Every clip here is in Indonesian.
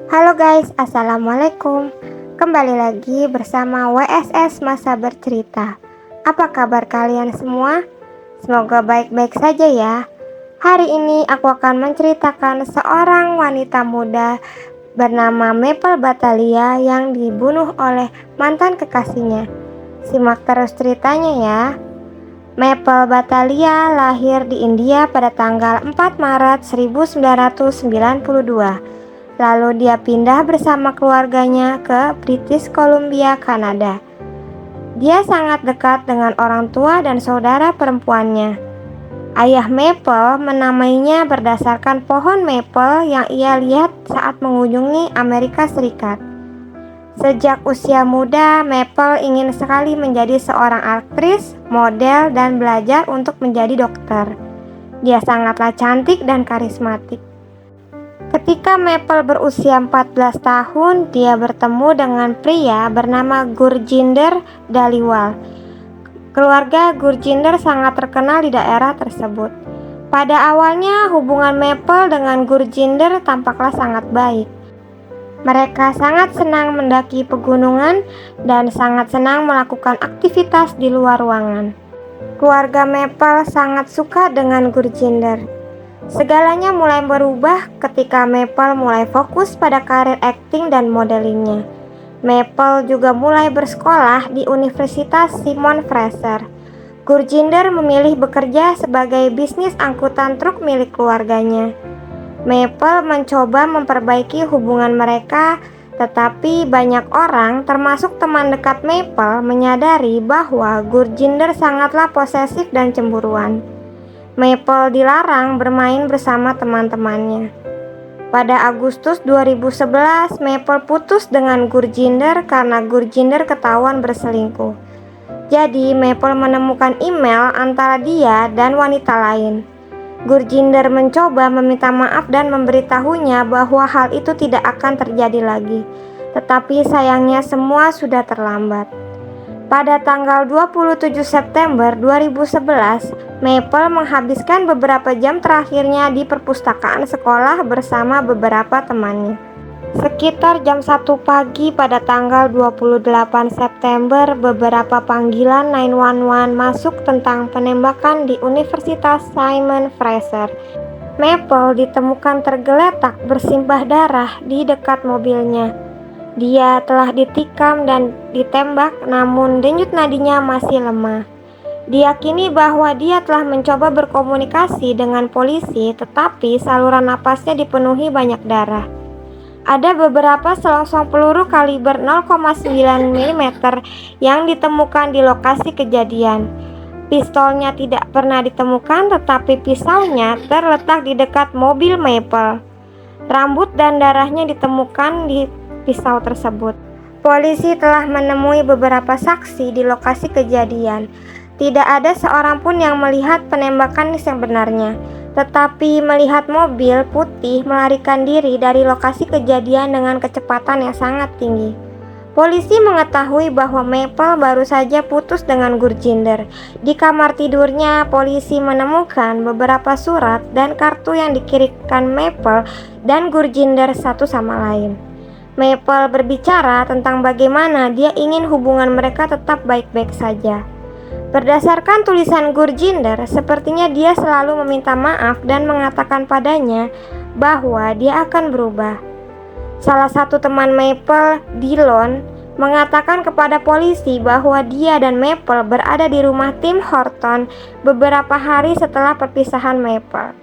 Halo guys, assalamualaikum. Kembali lagi bersama WSS Masa Bercerita. Apa kabar kalian semua? Semoga baik-baik saja ya. Hari ini aku akan menceritakan seorang wanita muda bernama Maple Batalia yang dibunuh oleh mantan kekasihnya. Simak terus ceritanya ya. Maple Batalia lahir di India pada tanggal 4 Maret 1992. Lalu dia pindah bersama keluarganya ke British Columbia, Kanada. Dia sangat dekat dengan orang tua dan saudara perempuannya. Ayah Maple menamainya berdasarkan pohon maple yang ia lihat saat mengunjungi Amerika Serikat. Sejak usia muda, Maple ingin sekali menjadi seorang aktris, model, dan belajar untuk menjadi dokter. Dia sangatlah cantik dan karismatik. Ketika Maple berusia 14 tahun, dia bertemu dengan pria bernama Gurjinder Dhaliwal. Keluarga Gurjinder sangat terkenal di daerah tersebut. Pada awalnya, hubungan Maple dengan Gurjinder tampaklah sangat baik. Mereka sangat senang mendaki pegunungan dan sangat senang melakukan aktivitas di luar ruangan. Keluarga Maple sangat suka dengan Gurjinder. Segalanya mulai berubah ketika Maple mulai fokus pada karir akting dan modelingnya. Maple juga mulai bersekolah di Universitas Simon Fraser. Gurjinder memilih bekerja sebagai bisnis angkutan truk milik keluarganya. Maple mencoba memperbaiki hubungan mereka, tetapi banyak orang, termasuk teman dekat Maple, menyadari bahwa Gurjinder sangatlah posesif dan cemburuan. Maple dilarang bermain bersama teman-temannya. Pada Agustus 2011, Maple putus dengan Gurjinder karena Gurjinder ketahuan berselingkuh. Jadi, Maple menemukan email antara dia dan wanita lain. Gurjinder mencoba meminta maaf dan memberitahunya bahwa hal itu tidak akan terjadi lagi. Tetapi sayangnya semua sudah terlambat. Pada tanggal 27 September 2011, Maple menghabiskan beberapa jam terakhirnya di perpustakaan sekolah bersama beberapa temannya. Sekitar jam 1 pagi pada tanggal 28 September, beberapa panggilan 911 masuk tentang penembakan di Universitas Simon Fraser. Maple ditemukan tergeletak bersimbah darah di dekat mobilnya. Dia telah ditikam dan ditembak, namun denyut nadinya masih lemah. Diyakini bahwa dia telah mencoba berkomunikasi dengan polisi, tetapi saluran napasnya dipenuhi banyak darah. Ada beberapa selongsong peluru kaliber 0,9 mm yang ditemukan di lokasi kejadian. Pistolnya tidak pernah ditemukan, tetapi pisaunya terletak di dekat mobil Maple. Rambut dan darahnya ditemukan di pisau tersebut. Polisi telah menemui beberapa saksi di lokasi kejadian. Tidak ada seorang pun yang melihat penembakan yang sebenarnya, tetapi melihat mobil putih melarikan diri dari lokasi kejadian dengan kecepatan yang sangat tinggi. Polisi mengetahui bahwa Maple baru saja putus dengan Gurjinder. Di kamar tidurnya, polisi menemukan beberapa surat dan kartu yang dikirimkan Maple dan Gurjinder satu sama lain. Maple berbicara tentang bagaimana dia ingin hubungan mereka tetap baik-baik saja. Berdasarkan tulisan Gurjinder, sepertinya dia selalu meminta maaf dan mengatakan padanya bahwa dia akan berubah. Salah satu teman Maple, Dillon, mengatakan kepada polisi bahwa dia dan Maple berada di rumah Tim Horton beberapa hari setelah perpisahan Maple.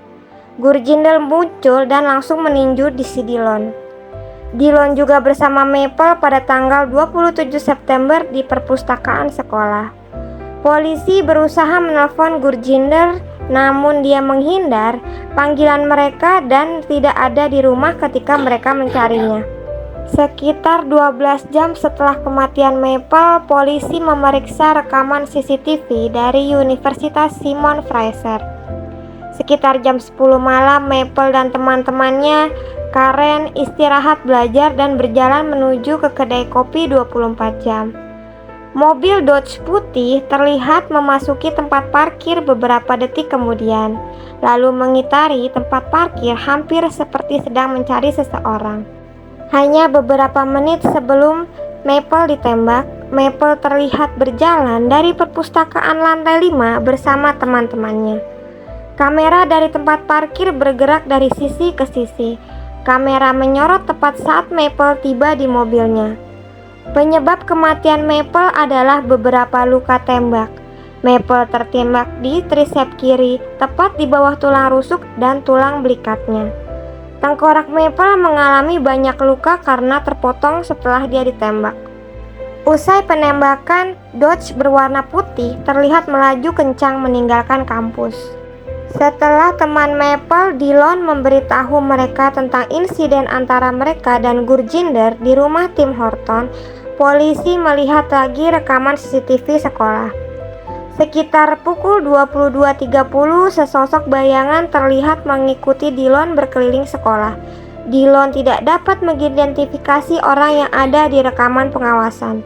Gurjinder muncul dan langsung meninju di si Dillon. Dillon juga bersama Maple pada tanggal 27 September di perpustakaan sekolah. Polisi berusaha menelpon Gurjinder, namun dia menghindar panggilan mereka dan tidak ada di rumah ketika mereka mencarinya. Sekitar 12 jam setelah kematian Maple, polisi memeriksa rekaman CCTV dari Universitas Simon Fraser. Sekitar jam 10 malam, Maple dan teman-temannya Karen istirahat belajar dan berjalan menuju ke kedai kopi 24 jam. Mobil Dodge putih terlihat memasuki tempat parkir beberapa detik kemudian, lalu mengitari tempat parkir hampir seperti sedang mencari seseorang. Hanya beberapa menit sebelum Maple ditembak, Maple terlihat berjalan dari perpustakaan lantai 5 bersama teman-temannya. Kamera dari tempat parkir bergerak dari sisi ke sisi. Kamera menyorot tepat saat Maple tiba di mobilnya. Penyebab kematian Maple adalah beberapa luka tembak. Maple tertembak di trisep kiri, tepat di bawah tulang rusuk dan tulang belikatnya. Tengkorak Maple mengalami banyak luka karena terpotong setelah dia ditembak. Usai penembakan, Dodge berwarna putih terlihat melaju kencang meninggalkan kampus. Setelah teman Maple, Dillon memberitahu mereka tentang insiden antara mereka dan Gurjinder di rumah Tim Horton. Polisi melihat lagi rekaman CCTV sekolah. Sekitar pukul 22.30, sesosok bayangan terlihat mengikuti Dillon berkeliling sekolah. Dillon tidak dapat mengidentifikasi orang yang ada di rekaman pengawasan.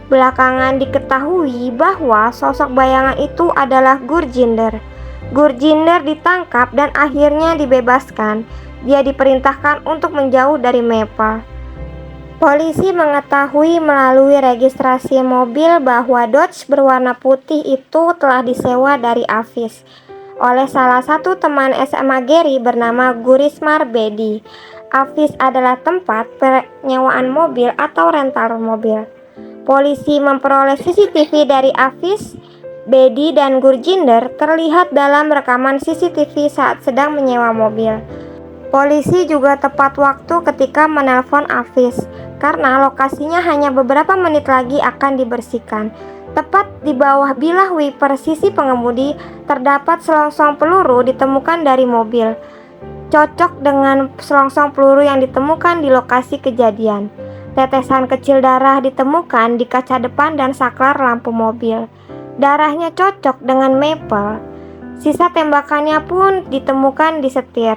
Belakangan diketahui bahwa sosok bayangan itu adalah Gurjinder. Gurjinder ditangkap dan akhirnya dibebaskan. Dia diperintahkan untuk menjauh dari Maple. Polisi mengetahui melalui registrasi mobil bahwa Dodge berwarna putih itu telah disewa dari Avis oleh salah satu teman SMA Gary bernama Gurismar Bedi. Avis adalah tempat penyewaan mobil atau rental mobil. Polisi memperoleh CCTV dari Avis. Bedi dan Gurjinder terlihat dalam rekaman CCTV saat sedang menyewa mobil. Polisi juga tepat waktu ketika menelpon Avis karena lokasinya hanya beberapa menit lagi akan dibersihkan. Tepat di bawah bilah wiper sisi pengemudi terdapat selongsong peluru ditemukan dari mobil, cocok dengan selongsong peluru yang ditemukan di lokasi kejadian. Tetesan kecil darah ditemukan di kaca depan dan saklar lampu mobil. Darahnya cocok dengan Maple. Sisa tembakannya pun ditemukan di setir.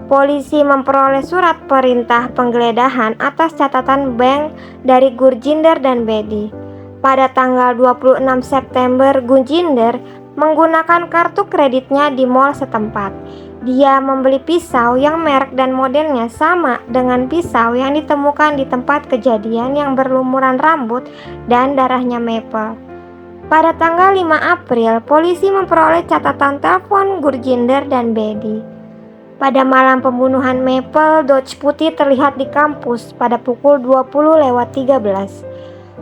Polisi memperoleh surat perintah penggeledahan atas catatan bank dari Gurjinder dan Bedi. Pada tanggal 26 September, Gurjinder menggunakan kartu kreditnya di mall setempat. Dia membeli pisau yang merek dan modelnya sama dengan pisau yang ditemukan di tempat kejadian yang berlumuran rambut dan darahnya Maple. Pada tanggal 5 April, polisi memperoleh catatan telepon Gurjinder dan Bedi. Pada malam pembunuhan Maple, Dodge putih terlihat di kampus pada pukul 20:13.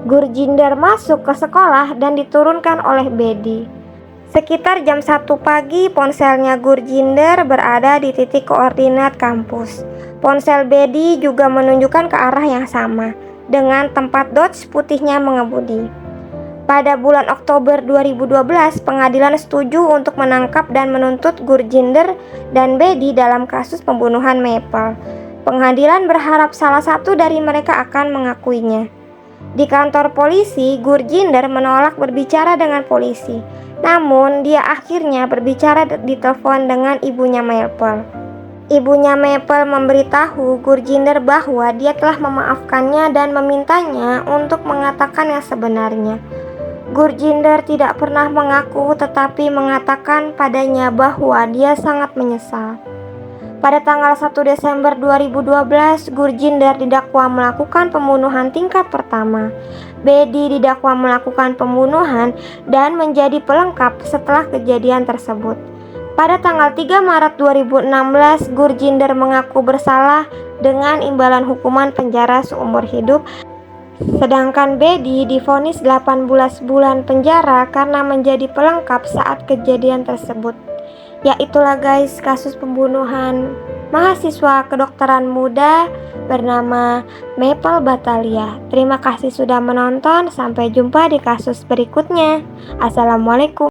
Gurjinder masuk ke sekolah dan diturunkan oleh Bedi. Sekitar jam 1 pagi, ponselnya Gurjinder berada di titik koordinat kampus. Ponsel Bedi juga menunjukkan ke arah yang sama, dengan tempat Dodge putihnya mengemudi. Pada bulan Oktober 2012, pengadilan setuju untuk menangkap dan menuntut Gurjinder dan Bedi dalam kasus pembunuhan Maple. Pengadilan berharap salah satu dari mereka akan mengakuinya. Di kantor polisi, Gurjinder menolak berbicara dengan polisi. Namun, dia akhirnya berbicara di telepon dengan ibunya Maple. Ibunya Maple memberitahu Gurjinder bahwa dia telah memaafkannya dan memintanya untuk mengatakan yang sebenarnya. Gurjinder tidak pernah mengaku tetapi mengatakan padanya bahwa dia sangat menyesal. Pada tanggal 1 Desember 2012, Gurjinder didakwa melakukan pembunuhan tingkat pertama. Bedi didakwa melakukan pembunuhan dan menjadi pelengkap setelah kejadian tersebut. Pada tanggal 3 Maret 2016, Gurjinder mengaku bersalah dengan imbalan hukuman penjara seumur hidup. Sedangkan Bedi divonis 18 bulan penjara karena menjadi pelengkap saat kejadian tersebut. Ya itulah guys, kasus pembunuhan mahasiswa kedokteran muda bernama Maple Batalia. Terima kasih sudah menonton, sampai jumpa di kasus berikutnya. Assalamualaikum.